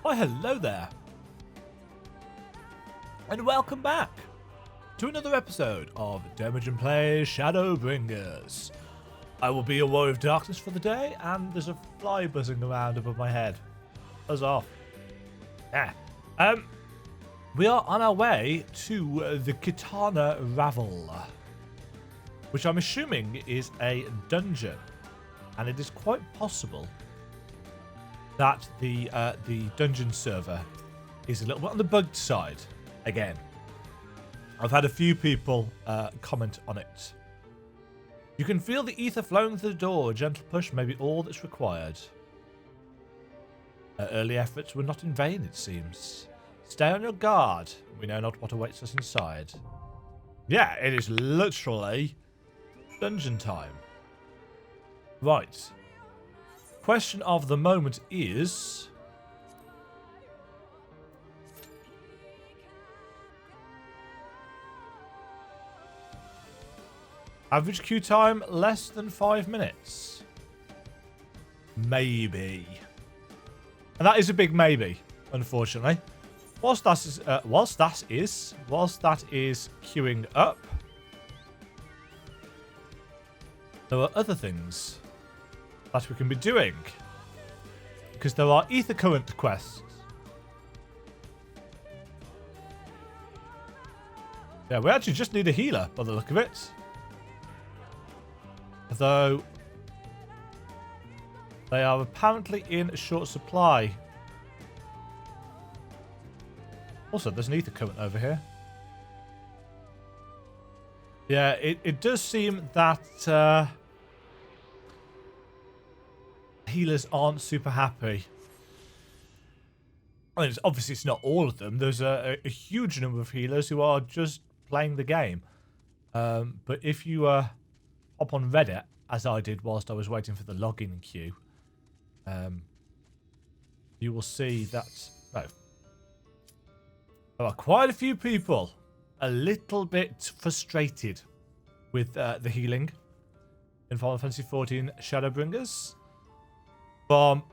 Why, hello there. And welcome back to another episode of Demajen Plays Shadowbringers. I will be your warrior of darkness for the day, and there's a fly buzzing around above my head. Buzz off. Yeah. We are on our way to the Qitana Ravel, which I'm assuming is a dungeon, and it is quite possible that the dungeon server is a little bit on the bugged side again. I've had a few people comment on it. You can feel the ether flowing through the door. A gentle push may be all that's required. Early efforts were not in vain, it seems. Stay on your guard. We know not what awaits us inside. Yeah, it is literally dungeon time. Right. Question of the moment is... average queue time less than 5 minutes. Maybe. And that is a big maybe, unfortunately. Whilst that is queuing up, there are other things that we can be doing, because there are ether current quests. Yeah, we actually just need a healer by the look of it. Though they are apparently in short supply. Also, there's an ether current over here. Yeah, it does seem that healers aren't super happy. I mean, obviously it's not all of them. There's a huge number of healers who are just playing the game. But if you hop on Reddit, as I did whilst I was waiting for the login queue, you will see that there are quite a few people a little bit frustrated with the healing in Final Fantasy XIV Shadowbringers. From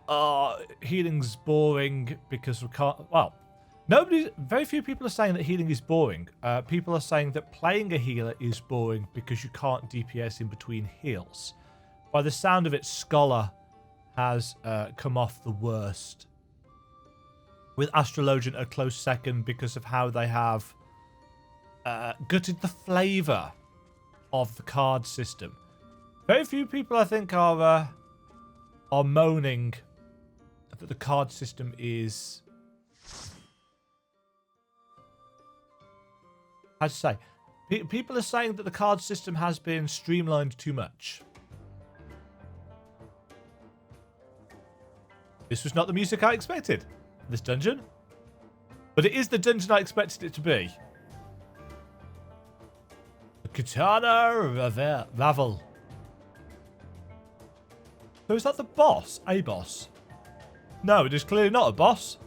healing's boring because we can't. Well, very few people are saying that healing is boring. People are saying that playing a healer is boring because you can't DPS in between heals. By the sound of it, Scholar has come off the worst, with Astrologian a close second because of how they have gutted the flavour of the card system. Very few people, I think, are moaning that the card system is... how to say? People are saying that the card system has been streamlined too much. This was not the music I expected. This dungeon. But it is the dungeon I expected it to be. Qitana Ravel. So is that the boss? A boss? No, it is clearly not a boss.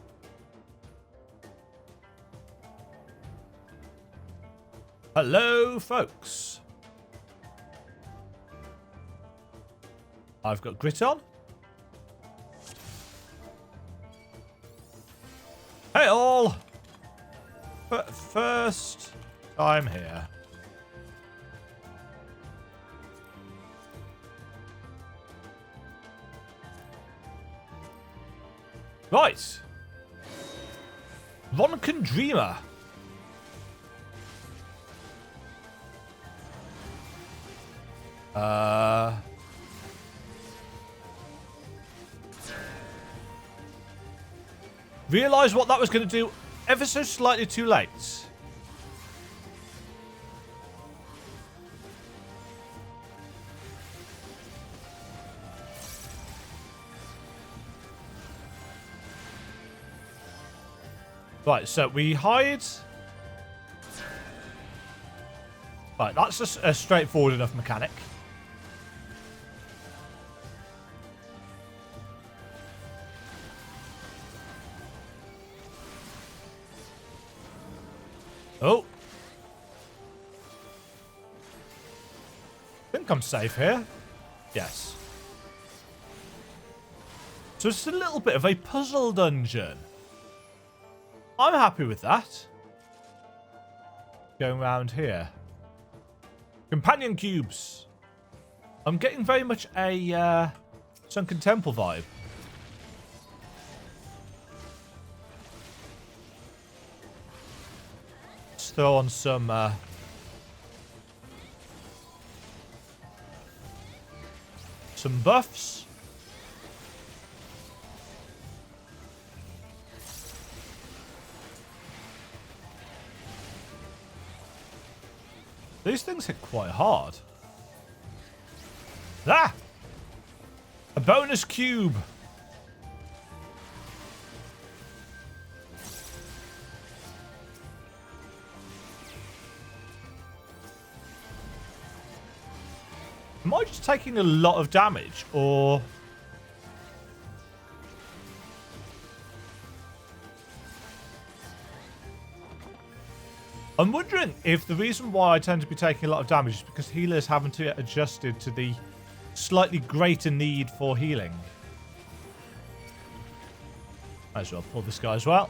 Hello, folks. I've got grit on. Hey all! First time here. Right. Ronkin Dreamer. Realised what that was going to do ever so slightly too late. Right, so we hide. Right, that's a straightforward enough mechanic. Oh. I think I'm safe here. Yes. So it's a little bit of a puzzle dungeon. I'm happy with that. Going around here. Companion cubes. I'm getting very much a Sunken Temple vibe. Let's throw on some buffs. These things hit quite hard. Ah! A bonus cube. Am I just taking a lot of damage, or... I'm wondering if the reason why I tend to be taking a lot of damage is because healers haven't yet adjusted to the slightly greater need for healing. Might as well pull this guy as well.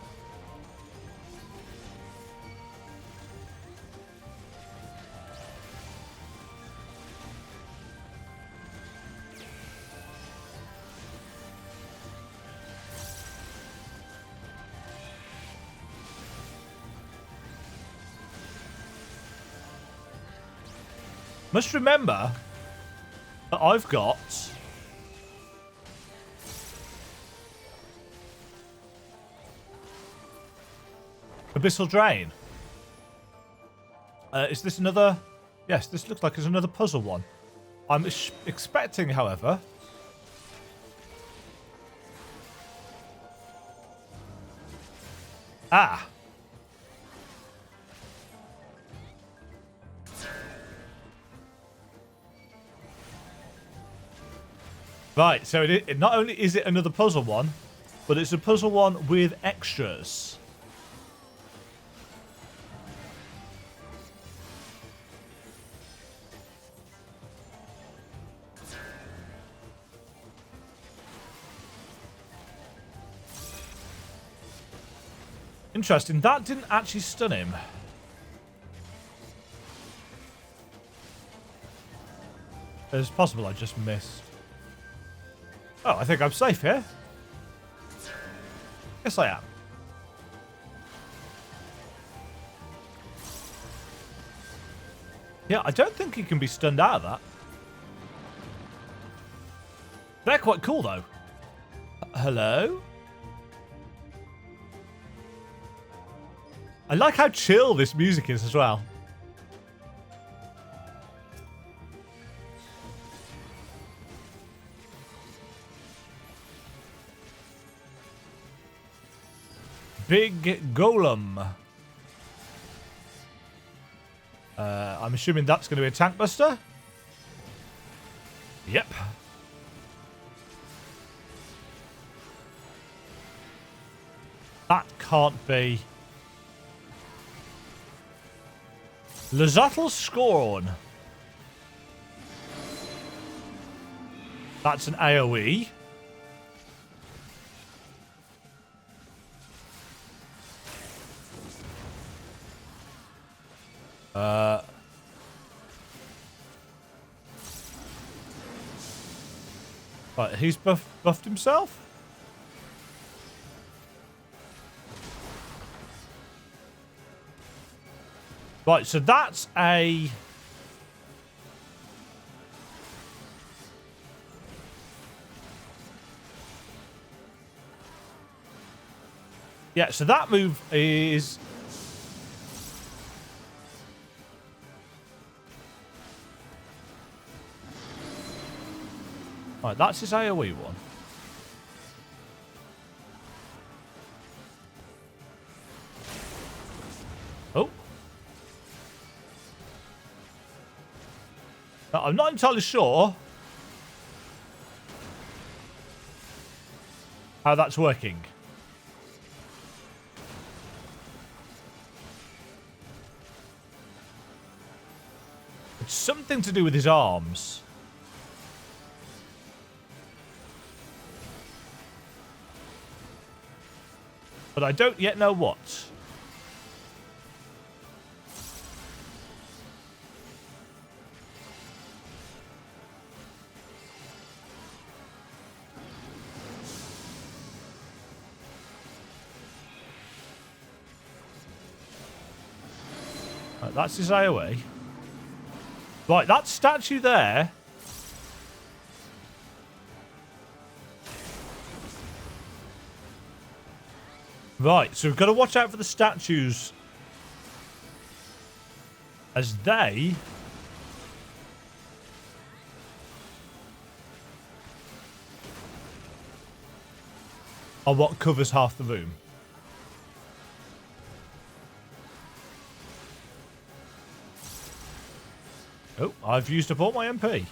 Must remember that I've got Abyssal Drain. Is this another? Yes, this looks like it's another puzzle one. I'm expecting, however... Ah! Right, so it not only is it another puzzle one, but it's a puzzle one with extras. Interesting, that didn't actually stun him. It's possible I just missed. Oh, I think I'm safe here. Yes, I am. Yeah, I don't think he can be stunned out of that. They're quite cool, though. Hello? I like how chill this music is as well. Big Golem. I'm assuming that's going to be a tank buster. Yep. That can't be. Lazatl Scorn. That's an AoE. Right, he's buffed himself. Right, so that's a... Yeah, so that move is... Right, that's his AoE one. Oh. Now, I'm not entirely sure how that's working. It's something to do with his arms. But I don't yet know what. Right, that's his AoE. Right, that statue there. Right, so we've got to watch out for the statues. As they... are what covers half the room. Oh, I've used up all my MP.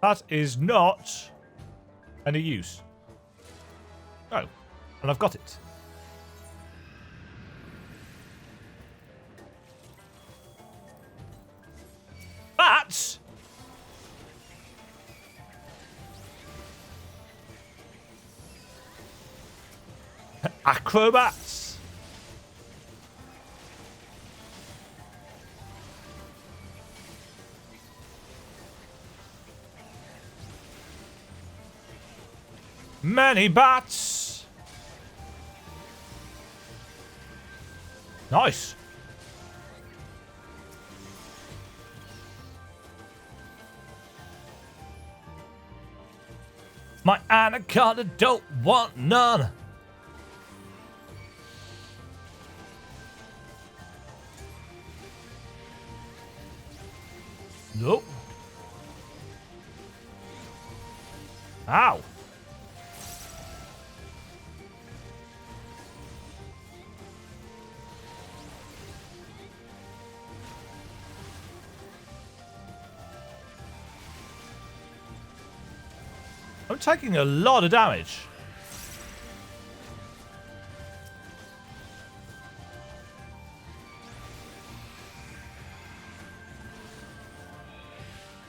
That is not any use. Oh, and I've got it. Bats! Acrobats! Many bats! Nice. My anaconda don't want none. Nope. Ow. I'm taking a lot of damage.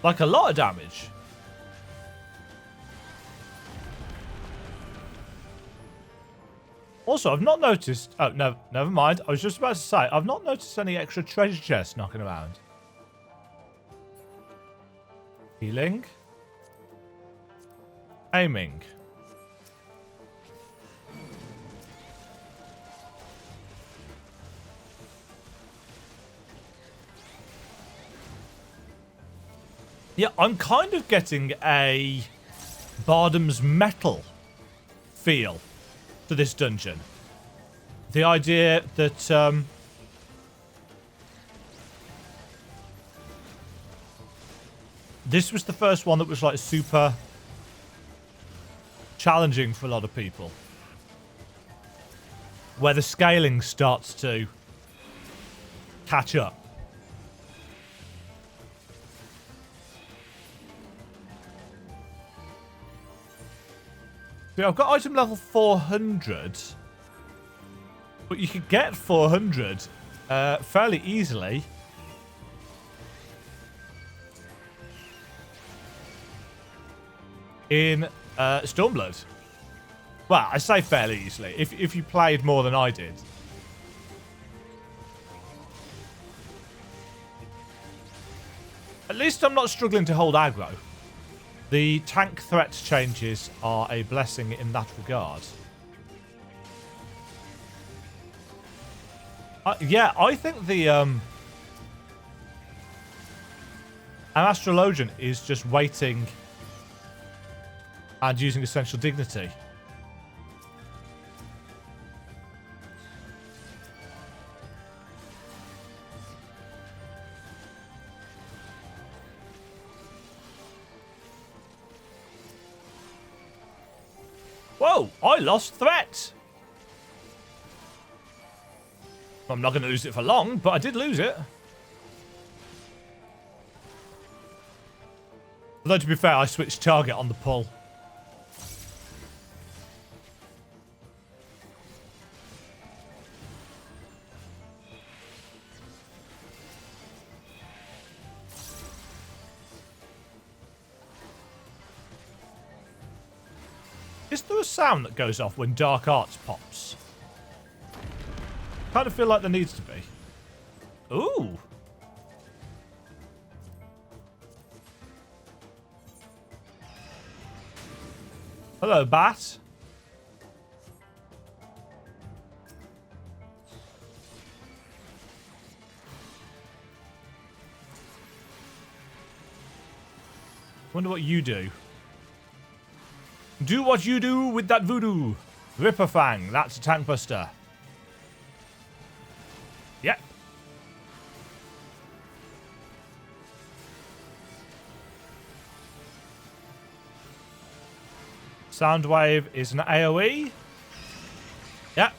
Like a lot of damage. Also, I've not noticed... Oh, no, never mind. I was just about to say, I've not noticed any extra treasure chests knocking around. Healing. Aiming. Yeah, I'm kind of getting a Bardam's Metal feel to this dungeon. The idea that this was the first one that was like super challenging for a lot of people, where the scaling starts to catch up. See, I've got item level 400, but you could get 400 fairly easily. In Stormblood. Well, I say fairly easily. If you played more than I did. At least I'm not struggling to hold aggro. The tank threat changes are a blessing in that regard. Yeah, I think the an Astrologian is just waiting and using Essential Dignity. Whoa, I lost threat. I'm not going to lose it for long, but I did lose it. Although, to be fair, I switched target on the pull. Is there a sound that goes off when Dark Arts pops? Kind of feel like there needs to be. Ooh. Hello, bat. Wonder what you do. Do what you do with that voodoo. Ripper Fang, that's a tank buster. Yep. Soundwave is an AoE. Yep.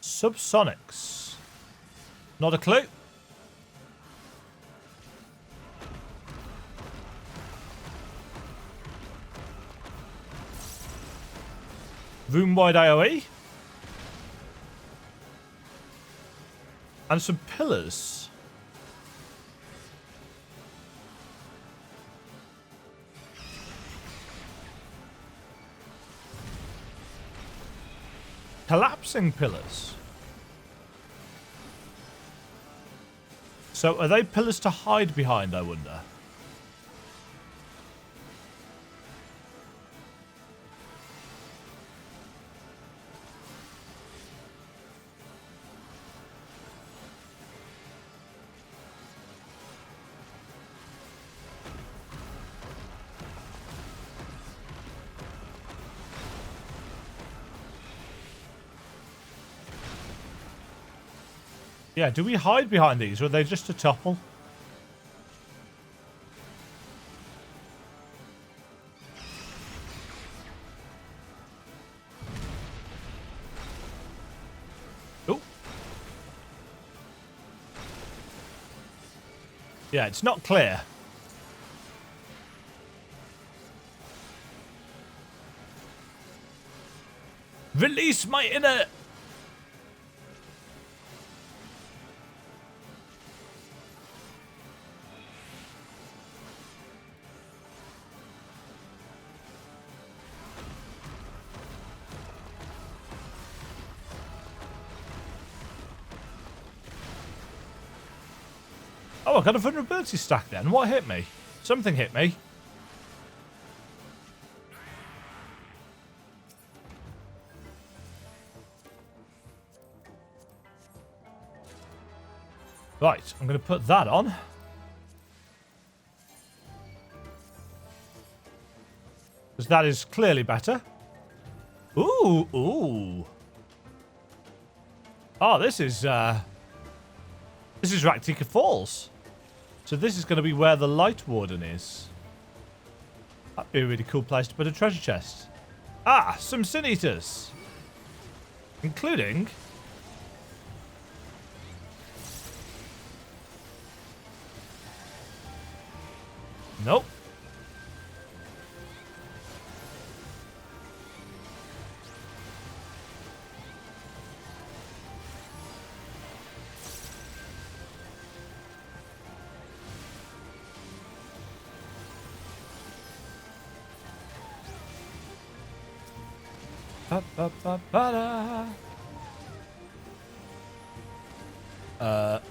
Subsonics. Not a clue. Room-wide AoE. And some pillars. Collapsing pillars. So are they pillars to hide behind, I wonder? Yeah, do we hide behind these, or are they just a topple? Oh. Yeah, it's not clear. Release my inner... Oh, I got a vulnerability stack then. What hit me? Something hit me. Right, I'm going to put that on. Because that is clearly better. Ooh, ooh. Oh, this is Rak'Tika Falls. So this is going to be where the Light Warden is. That'd be a really cool place to put a treasure chest. Ah, some Sin Eaters. Including... Nope.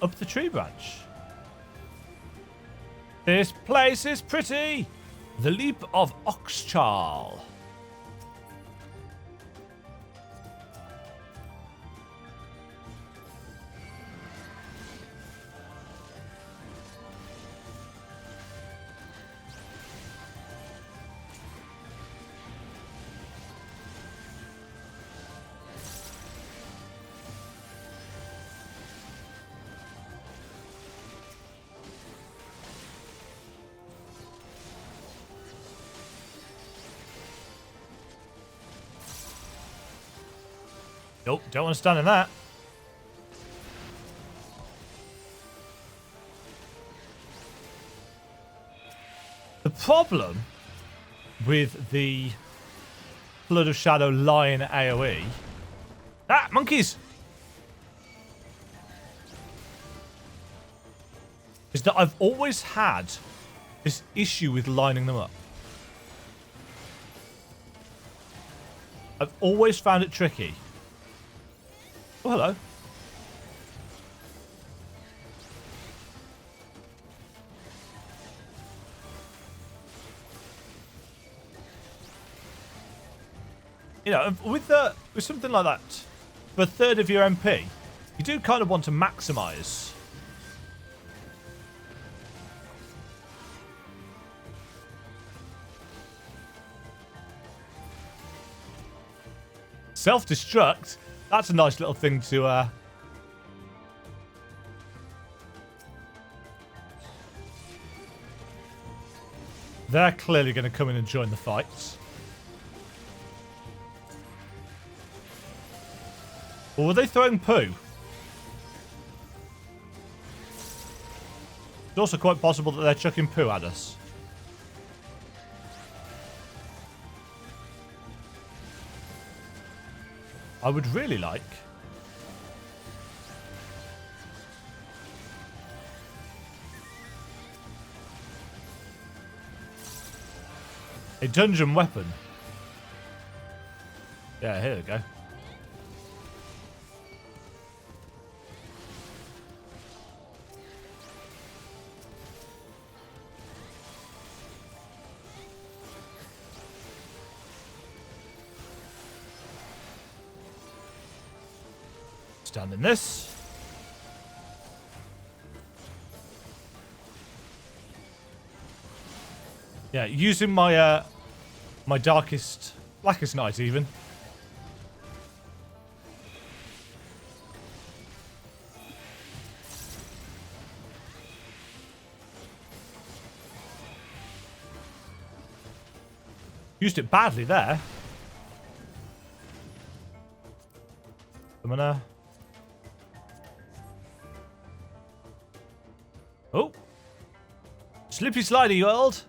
Up the tree branch. This place is pretty. The Leap of Oxcharl. Nope, don't want to stand in that. The problem with the Blood of Shadow Lion AoE... Ah, monkeys! is that I've always had this issue with lining them up. I've always found it tricky. Oh, hello. You know, with something like that, for a third of your MP, you do kind of want to maximise. Self-destruct? That's a nice little thing to... They're clearly going to come in and join the fights. Or were they throwing poo? It's also quite possible that they're chucking poo at us. I would really like... a dungeon weapon. Yeah, here we go. Stand in this. Yeah, using my my darkest, blackest night even. Used it badly there. I'm gonna... Oh. Slippy slidey world.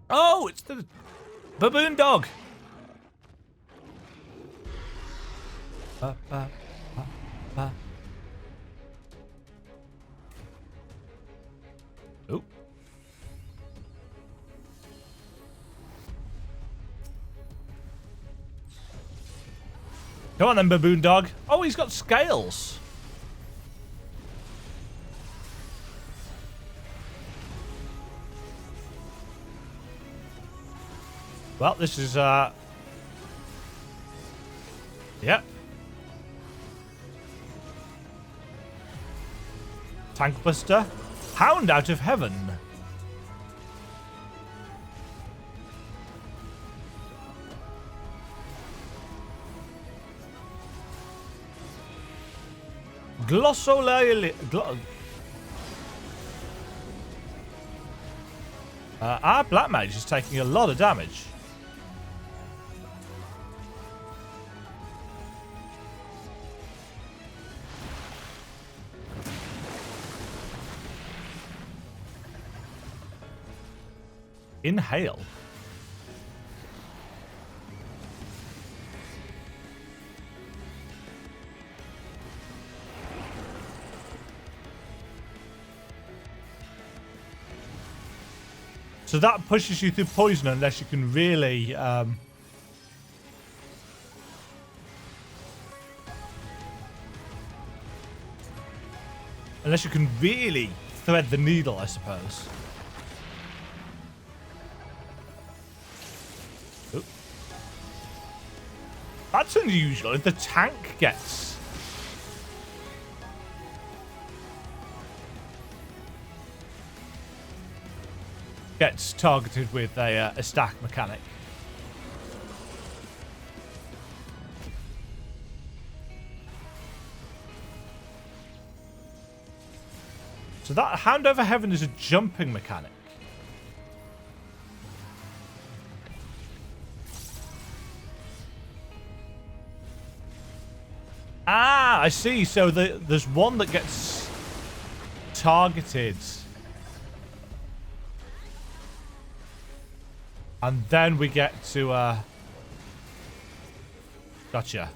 Oh, it's the baboon dog. Ba, ba, ba, ba. Oh. Come on then, baboon dog. Oh, he's got scales. Well, this is, yep. Tank Buster. Hound out of heaven. Glossolale... our Black Mage is taking a lot of damage. Inhale. So that pushes you through poison unless you can really... unless you can really thread the needle, I suppose. Oh. That's unusual. If the tank gets... targeted with a stack mechanic. So that Hand Over Heaven is a jumping mechanic. Ah, I see. So there's one that gets targeted. And then we get to... Gotcha.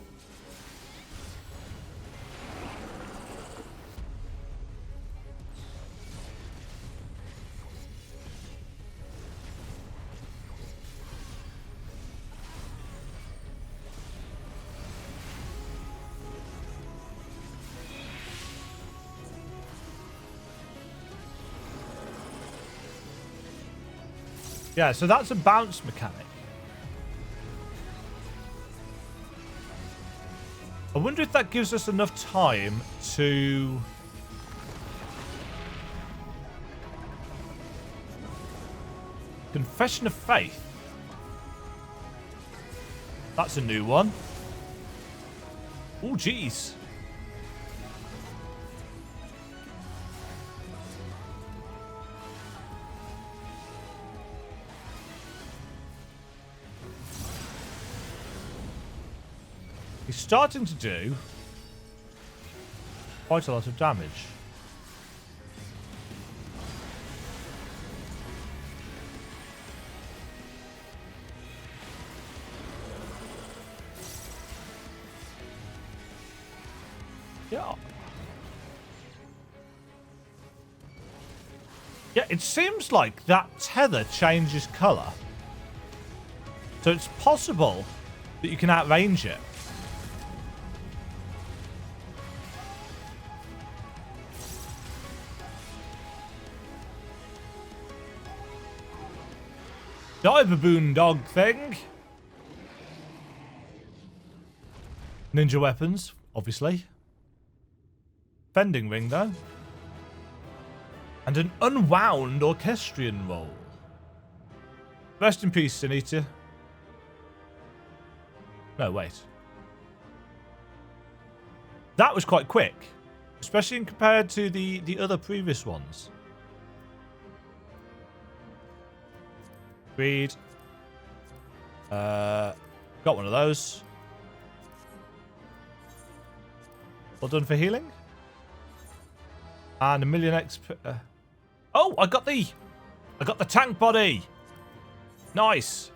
Yeah, so that's a bounce mechanic. I wonder if that gives us enough time to... Confession of Faith. That's a new one. Oh, jeez. He's starting to do quite a lot of damage. Yeah. Yeah, it seems like that tether changes colour. So it's possible that you can outrange it. Die, baboon dog thing. Ninja weapons, obviously. Fending ring, though. And an unwound orchestrion roll. Rest in peace, Sunita. No, wait. That was quite quick. Especially compared to the other previous ones. Read. Got one of those. Well done for healing. And a million XP. Oh, I got the tank body. Nice.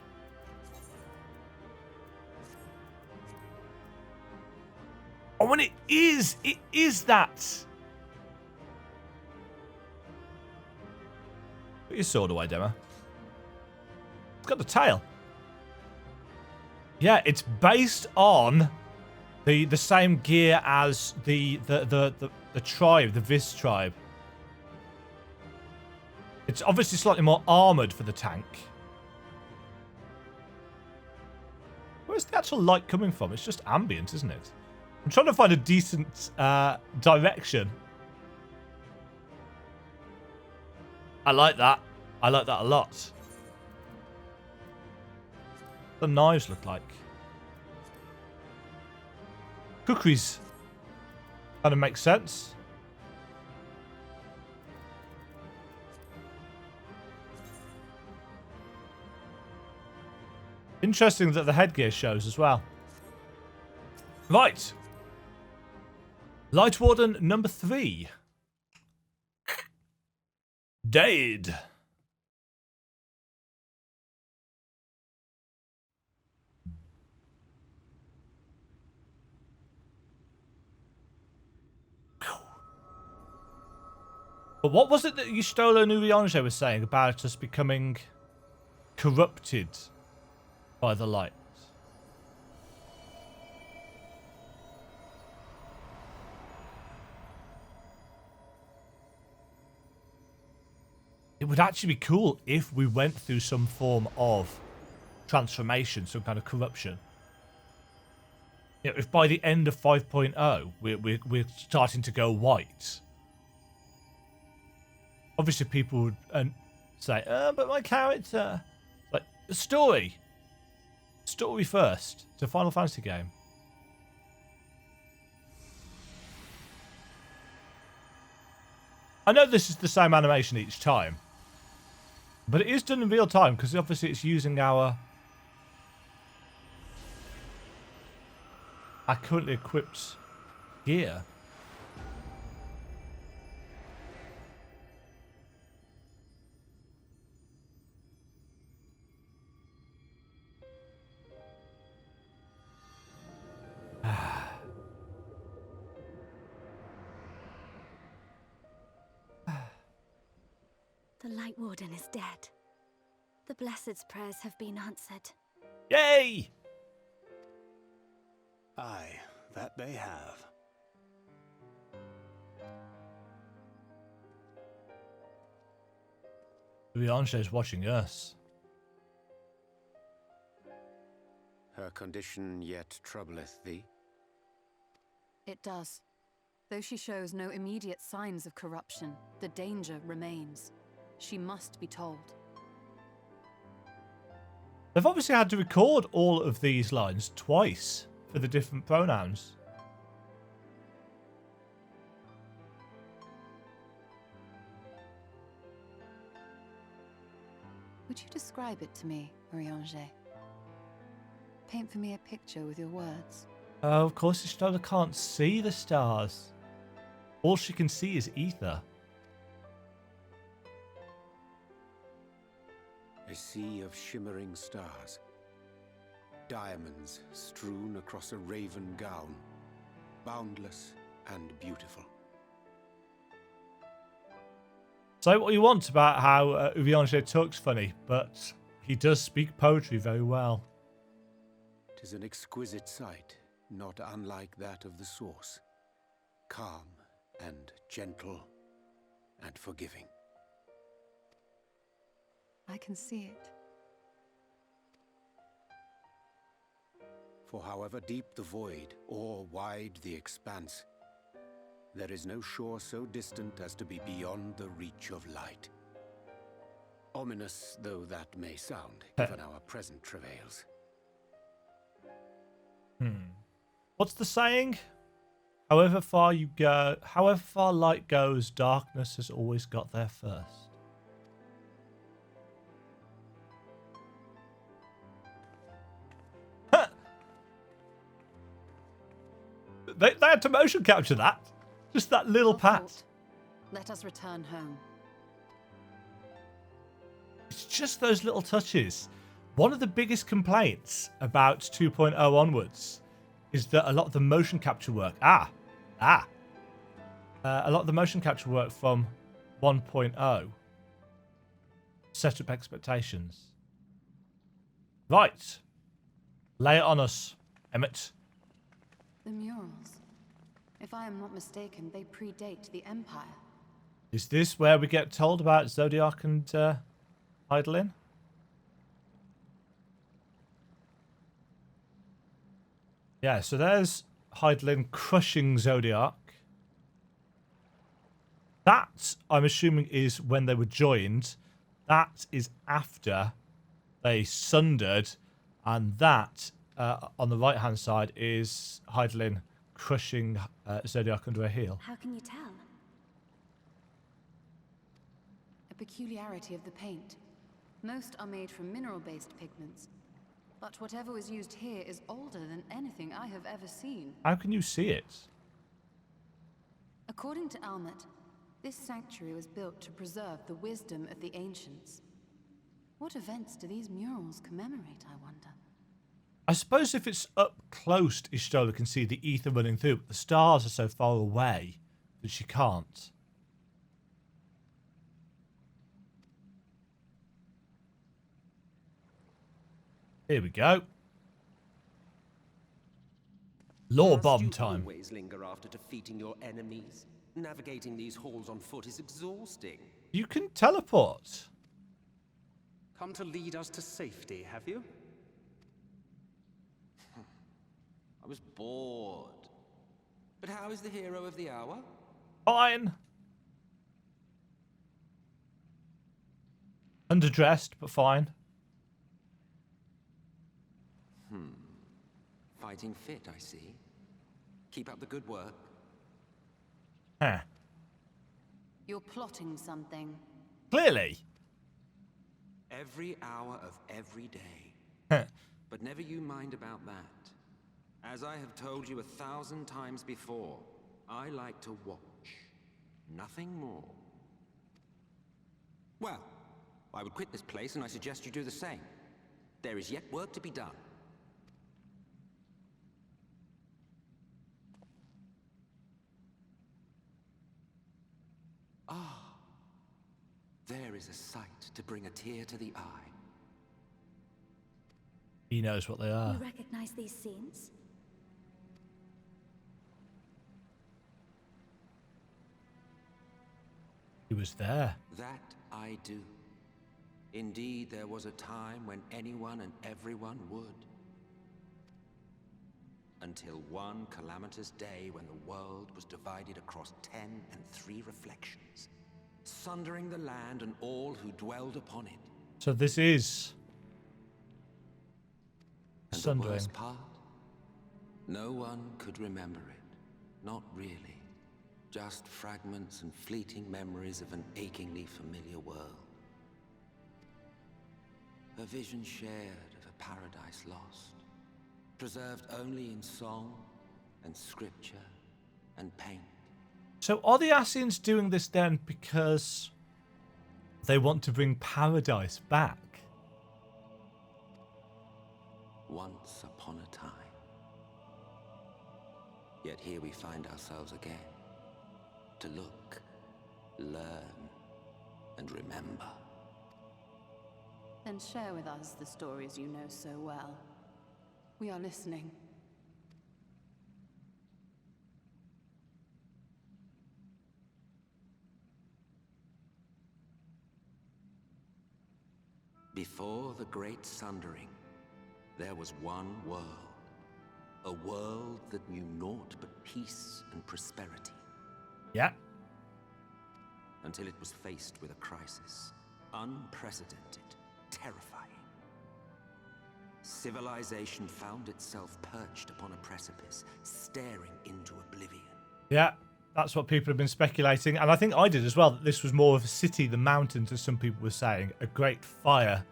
Oh, and it is that. Put your sword away, Dema. It's got the tail. Yeah, it's based on the same gear as the tribe, the Vis tribe. It's obviously slightly more armored for the tank. Where's the actual light coming from? It's just ambient, isn't it? I'm trying to find a decent direction. I like that. I like that a lot. What the knives look like. Kukris. Kind of makes sense. Interesting that the headgear shows as well. Right. Light Warden number 3. Dead. But what was it that Yustolo Nuriange was saying about us becoming corrupted by the light? It would actually be cool if we went through some form of transformation, some kind of corruption. You know, if by the end of 5.0 we're starting to go white. Obviously people would say, but my character... Like, story. Story first. It's a Final Fantasy game. I know this is the same animation each time. But it is done in real time, because obviously it's using our currently equipped gear. The Light Warden is dead. The Blessed's prayers have been answered. Yay! Aye, that they have. Rianche is watching us. Her condition yet troubleth thee? It does. Though she shows no immediate signs of corruption, the danger remains. She must be told. They've obviously had to record all of these lines twice for the different pronouns. Would you describe it to me, Urianger? Paint for me a picture with your words. Oh, of course, Ishtola can't see the stars. All she can see is ether. A sea of shimmering stars. Diamonds strewn across a raven gown. Boundless and beautiful. Say what you want about how Urianger talks funny, but he does speak poetry very well. 'Tis an exquisite sight, not unlike that of the source. Calm and gentle and forgiving. I can see it. For however deep the void or wide the expanse, there is no shore so distant as to be beyond the reach of light. Ominous though that may sound, given our present travails. What's the saying? However far you go, however far light goes, darkness has always got there first. They had to motion capture that. Just that little Well pat. thought. Let us return home. It's just those little touches. One of the biggest complaints about 2.0 onwards is that a lot of the motion capture work... a lot of the motion capture work from 1.0 set up expectations. Right. Lay it on us, Emmett. The murals. If I am not mistaken, they predate the Empire. Is this where we get told about Zodiac and Hydaelyn? Yeah, so there's Hydaelyn crushing Zodiac. That, I'm assuming, is when they were joined. That is after they sundered. And that, on the right-hand side, is Hydaelyn crushing Zodiac under her heel. How can you tell? A peculiarity of the paint. Most are made from mineral-based pigments. But whatever was used here is older than anything I have ever seen. How can you see it? According to Almet, this sanctuary was built to preserve the wisdom of the ancients. What events do these murals commemorate, I wonder? I suppose if it's up close, Ishtola can see the ether running through, but the stars are so far away that she can't. Here we go. Lore bomb time. Always linger after defeating your enemies. Navigating these halls on foot is exhausting. You can teleport. Come to lead us to safety, have you? I was bored. But how is the hero of the hour? Fine. Underdressed, but fine. Fighting fit, I see. Keep up the good work. Huh. You're plotting something. Clearly. Every hour of every day. Huh. But never you mind about that. As I have told you 1,000 times before, I like to watch. Nothing more. Well, I would quit this place and I suggest you do the same. There is yet work to be done. There is a sight to bring a tear to the eye. He knows what they are. You recognize these scenes? He was there. That I do. Indeed, there was a time when anyone and everyone would. until one calamitous day when the world was divided across 10 and 3 reflections, sundering the land and all who dwelled upon it. So this is And the sundering. worst part? No one could remember it. Not really. Just fragments and fleeting memories of an achingly familiar world. A vision shared of a paradise lost, preserved only in song and scripture and paint. So are the Ascians doing this then because they want to bring paradise back? Once upon a time. Yet here we find ourselves again. To look, learn, and remember. Then share with us the stories you know so well. We are listening. Before the Great Sundering, there was one world. A world that knew naught but peace and prosperity. Yeah. Until it was faced with a crisis. Unprecedented, terrifying. Civilization found itself perched upon a precipice, staring into oblivion. Yeah, that's what people have been speculating. And I think I did as well, that this was more of a city than mountains, as some people were saying. A great fire.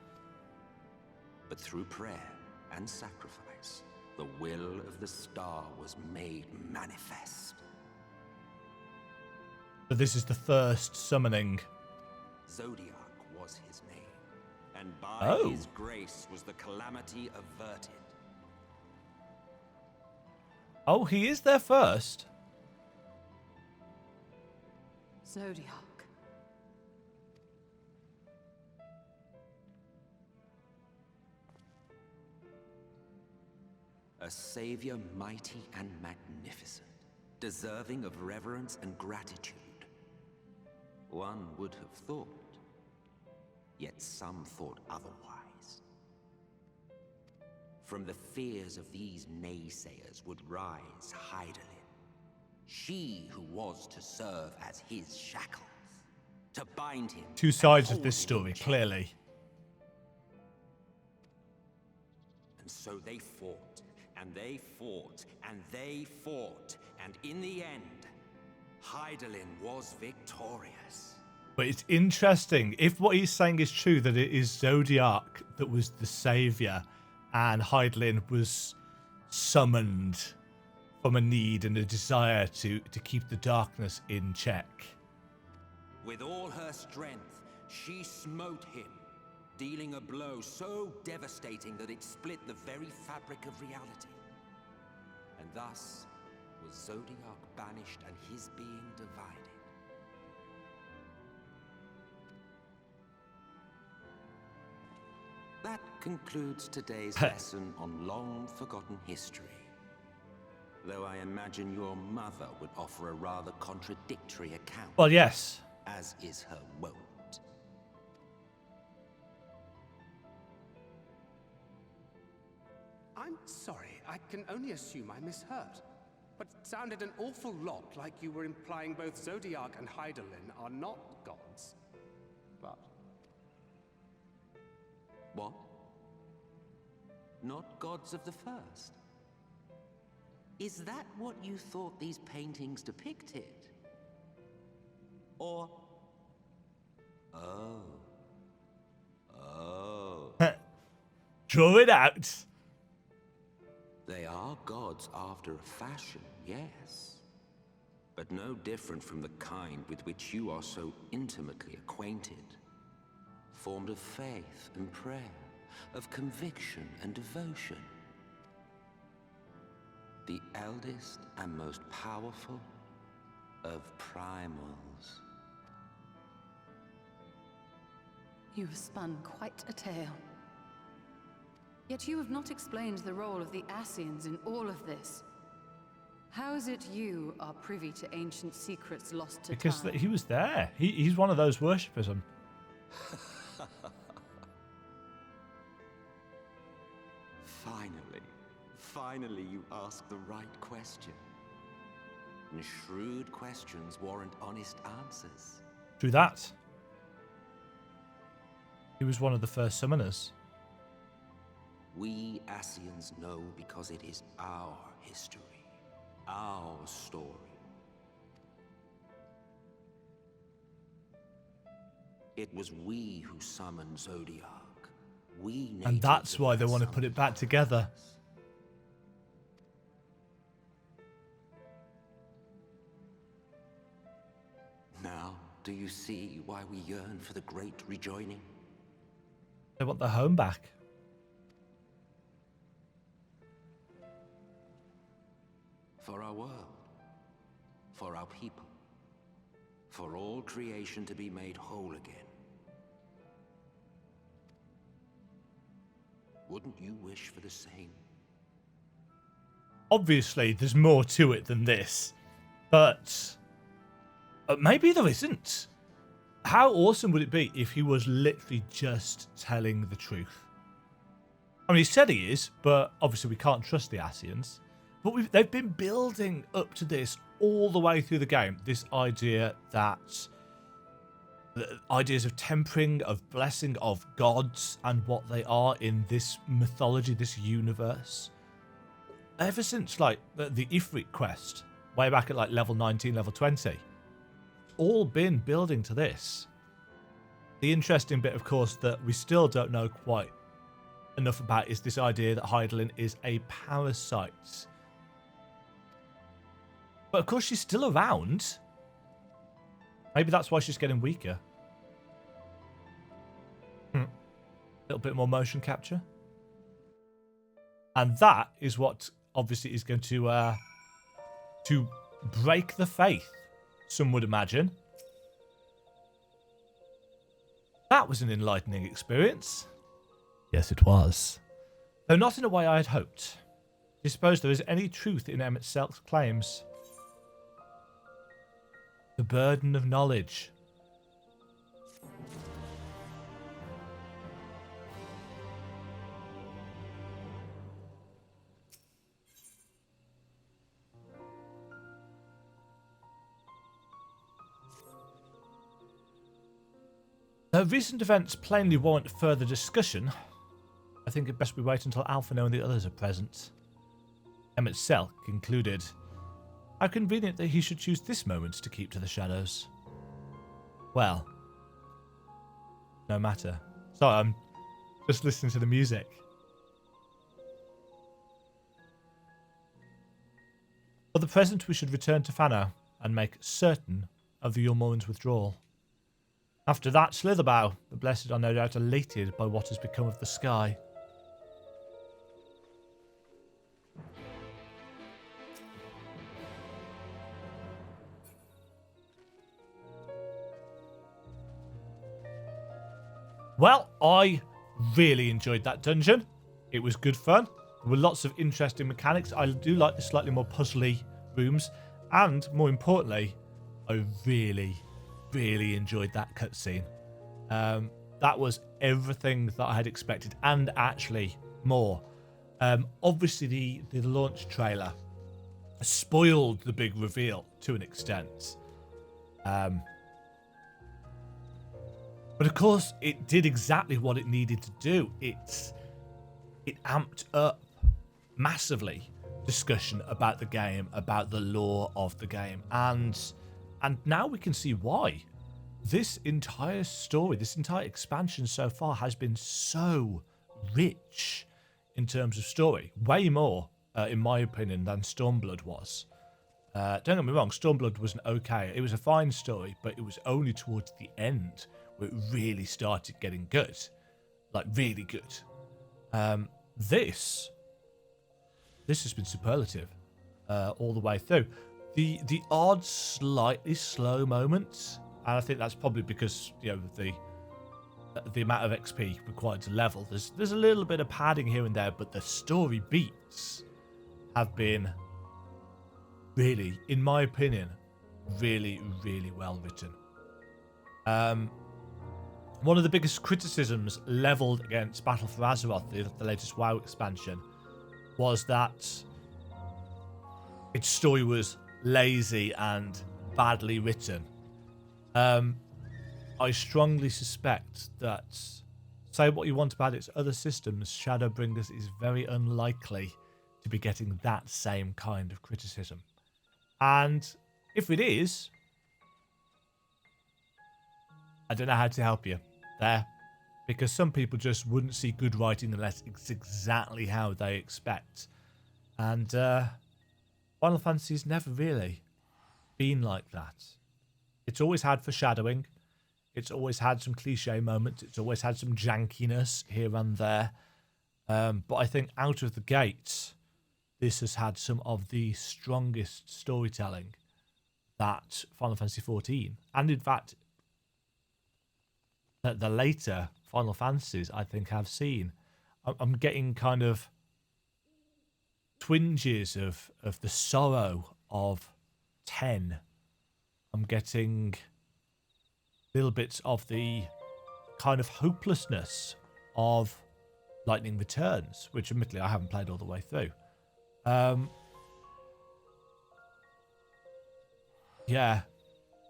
But through prayer and sacrifice, the will of the star was made manifest. So this is the first summoning. Zodiac was his name, and by his grace was the calamity averted. Oh, he is there first. Zodiac. A savior mighty and magnificent, deserving of reverence and gratitude. One would have thought, yet some thought otherwise. From the fears of these naysayers would rise Hydaelyn, she who was to serve as his shackles, to bind him. Two sides and of this hold him story, in check. clearly. And so they fought, and they fought, and they fought, and in the end, Hydaelyn was victorious. But it's interesting, if what he's saying is true, that it is Zodiac that was the saviour, and Hydaelyn was summoned from a need and a desire to keep the darkness in check. With all her strength, she smote him, dealing a blow so devastating that it split the very fabric of reality. And thus was Zodiac banished and his being divided. That concludes today's lesson on long-forgotten history. Though I imagine your mother would offer a rather contradictory account. Well, yes. As is her wont. I'm sorry, I can only assume I misheard. But it sounded an awful lot like you were implying both Zodiac and Hydaelyn are not gods. But... What? Not gods of the first? Is that what you thought these paintings depicted? Or... Oh. Draw it out. They are gods after a fashion, yes. But no different from the kind with which you are so intimately acquainted. Formed of faith and prayer, of conviction and devotion. The eldest and most powerful of primals. You have spun quite a tale. Yet you have not explained the role of the Ascians in all of this. How is it you are privy to ancient secrets lost to Because time? he was there. He's one of those worshippers. Finally, you ask the right question. And shrewd questions warrant honest answers. True that. He was one of the first summoners. We Ascians know because it is our history, our story. It was we who summoned Zodiac. And that's why they want to put it back together. Now, do you see why we yearn for the great rejoining? They want their home back. For our world, for our people, for all creation to be made whole again. Wouldn't you wish for the same? Obviously, there's more to it than this, but maybe there isn't. How awesome would it be if he was literally just telling the truth? I mean, he said he is, but obviously we can't trust the Ascians. But they've been building up to this all the way through the game. This idea that the ideas of tempering, of blessing, of gods, and what they are in this mythology, this universe. Ever since like the Ifrit quest, way back at like level 19, level 20. All been building to this. The interesting bit, of course, that we still don't know quite enough about is this idea that Hydaelyn is a parasite. But of course, she's still around. Maybe that's why she's getting weaker. A little bit more motion capture. And that is what obviously is going to break the faith, some would imagine. That was an enlightening experience. Yes, it was. Though not in a way I had hoped. Do you suppose there is any truth in Emmett Selk's claims? The burden of knowledge. Though recent events plainly warrant further discussion, I think it best we wait until Alphino and the others are present. Emmett Selk included. How convenient that he should choose this moment to keep to the shadows. Well, no matter. Sorry, I'm just listening to the music. For the present, we should return to Fano and make certain of the Yulmoran's withdrawal. After that, Slitherbow, the blessed are no doubt elated by what has become of the sky. Well, I really enjoyed that dungeon. It was good fun. There were lots of interesting mechanics. I do like the slightly more puzzly rooms. And more importantly, I really enjoyed that cutscene. That was everything that I had expected and actually more. Obviously, the launch trailer spoiled the big reveal to an extent. But of course, it did exactly what it needed to do. It amped up massively discussion about the game, about the lore of the game, and now we can see why. This entire story, this entire expansion so far has been so rich in terms of story. Way more, in my opinion, than Stormblood was. Don't get me wrong, Stormblood was okay. It was a fine story, but it was only towards the end where it really started getting good. Like, really good. This has been superlative all the way through. The odd, slightly slow moments, and I think that's probably because, you know, the amount of XP required to level. There's a little bit of padding here and there, but the story beats have been really, in my opinion, really well written. One of the biggest criticisms leveled against Battle for Azeroth, the latest WoW expansion, was that its story was lazy and badly written. I strongly suspect that, say what you want about its other systems, Shadowbringers is very unlikely to be getting that same kind of criticism. And if it is, I don't know how to help you there, because some people just wouldn't see good writing unless it's exactly how they expect. And Final Fantasy's never really been like that. It's always had foreshadowing. It's always had some cliche moments. It's always had some jankiness here and there. But I think out of the gates, this has had some of the strongest storytelling that Final Fantasy XIV, and in fact, that the later Final Fantasies, I think, have seen. I'm getting kind of twinges of the sorrow of 10. I'm getting little bits of the kind of hopelessness of Lightning Returns, which admittedly I haven't played all the way through.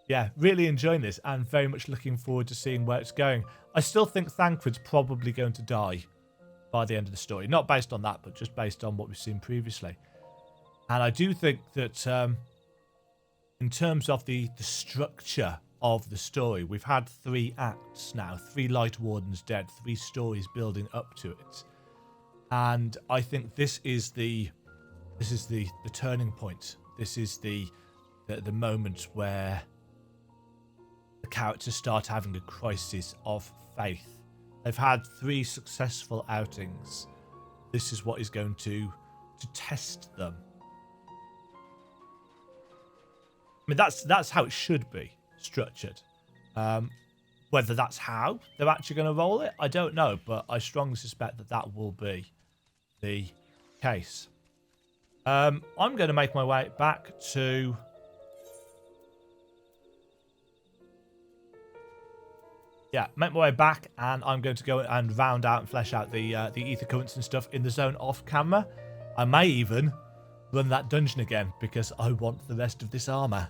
Yeah, really enjoying this and very much looking forward to seeing where it's going. I still think Thancred's probably going to die by the end of the story. Not based on that, but just based on what we've seen previously. And I do think that in terms of the structure of the story, we've had 3 acts now, 3 Light Wardens dead, 3 stories building up to it. And I think this is the turning point. This is the moment where the characters start having a crisis of faith. They've had 3 successful outings. This is what is going to test them. I mean, that's how it should be structured. Whether that's how they're actually going to roll it, I don't know, but I strongly suspect that will be the case. I'm going to make my way back to make my way back, and I'm going to go and round out and flesh out the ether currents and stuff in the zone off camera. I may even run that dungeon again because I want the rest of this armor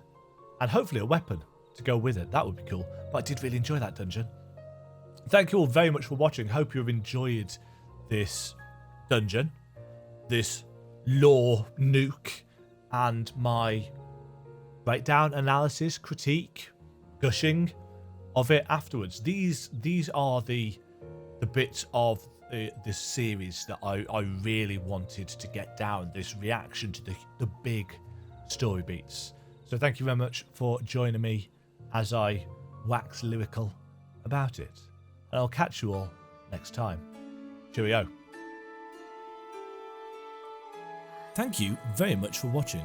and hopefully a weapon to go with it. That would be cool. But I did really enjoy that dungeon. Thank you all very much for watching. Hope you've enjoyed this dungeon, this lore nuke, and my breakdown, analysis, critique, gushing of it afterwards. These are the bits of this series that I really wanted to get down, this reaction to the big story beats. So thank you very much for joining me as I wax lyrical about it. And I'll catch you all next time. Cheerio. Thank you very much for watching.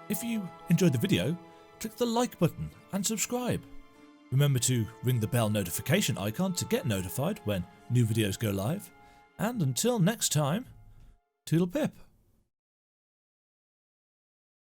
If you enjoyed the video, click the like button and subscribe. Remember to ring the bell notification icon to get notified when new videos go live. And until next time, toodle pip.